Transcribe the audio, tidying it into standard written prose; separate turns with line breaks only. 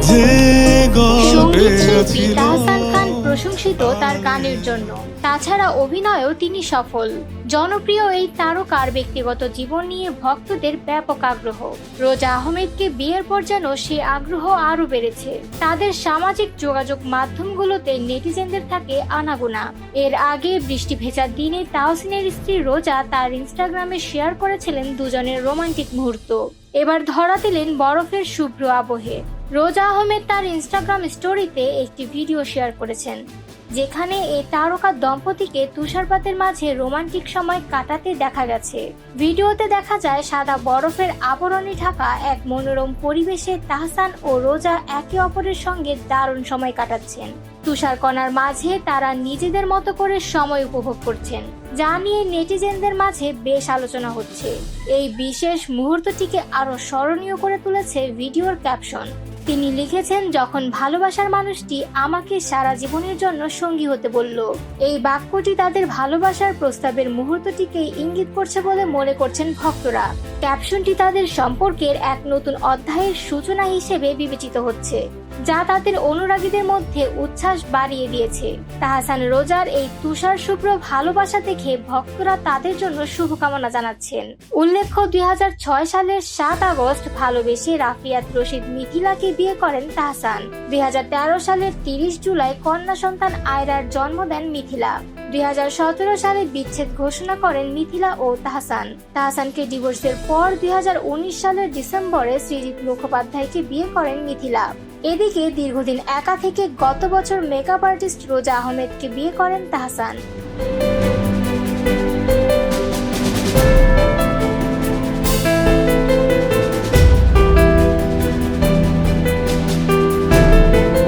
সঙ্গীত শিল্পী তাহসান খান প্রশংসিত তার গানের জন্য, তাছাড়া অভিনয়েও তিনি সফল। জনপ্রিয় এই তারকার ব্যক্তিগত জীবন নিয়ে ভক্তদের ব্যাপক আগ্রহ। রোজা আহমেদকে বিয়ের পর যেন সে আগ্রহ আরও বেড়েছে। তাদের সামাজিক যোগাযোগ মাধ্যমগুলোতে নেটিজেনদের থাকে আনাগোনা। এর আগে বৃষ্টি ভেজা দিনে তাহসিনের স্ত্রী রোজা তার ইনস্টাগ্রামে শেয়ার করেছিলেন দুজনের রোমান্টিক মুহূর্ত। এবার ধরা দিলেন বরফের শুভ্র আবহে। রোজা আহমেদ তার ইনস্টাগ্রাম স্টোরিতে একটি ভিডিও শেয়ার করেছেন, যেখানে এই তারকা দম্পতিকে তুষারপাতের মাঝে রোমান্টিক সময় কাটাতে দেখা গেছে। ভিডিওতে দেখা যায় সাদা বরফের আবরণে ঢাকা এক মনোরম পরিবেশে তাহসান ও রোজা একে অপরের সঙ্গে দারুণ সময় কাটাচ্ছেন। তুষারকণার মাঝে তারা নিজেদের মতো করে সময় উপভোগ করছেন, যা নিয়ে নেটিজেনদের মাঝে বেশ আলোচনা হচ্ছে। এই বিশেষ মুহূর্তটিকে আরো স্মরণীয় করে তুলেছে ভিডিওর ক্যাপশন। তিনি লিখেছেন, যখন ভালোবাসার মানুষটি আমাকে সারা জীবনের জন্য সঙ্গী হতে বলল। এই বাক্যটি তাদের ভালোবাসার প্রস্তাবের মুহূর্তটিকে ইঙ্গিত করছে বলে মনে করছেন ভক্তরা। ক্যাপশনটি তাদের সম্পর্কের এক নতুন অধ্যায়ের সূচনা হিসেবে বিবেচিত হচ্ছে, যা তাদের অনুরাগীদের মধ্যে উচ্ছ্বাস বাড়িয়ে দিয়েছে। তাহসান রোজার এই তুষার শুভ্র ভালোবাসা দেখে ভক্তরা তাদের জন্য শুভকামনা জানাচ্ছেন। উল্লেখ্য, 2006 সালের 7 আগস্ট ভালোবেসে রাফিয়াত রশিদ মিথিলাকে বিয়ে করেন তাহসান। 2013 সালের 30 জুলাই কন্যা সন্তান আয়রার জন্ম দেন মিথিলা। 2017 সালে বিচ্ছেদ ঘোষণা করেন মিথিলা ও তাহসান। তাহসানকে ডিভোর্সের পর 2019 সালের ডিসেম্বরে সৃজিত মুখোপাধ্যায়কে বিয়ে করেন মিথিলা। এদিকে দীর্ঘদিন একা থেকে গত বছর মেকআপ আর্টিস্ট রোজা আহমেদকে বিয়ে করেন তাহসান।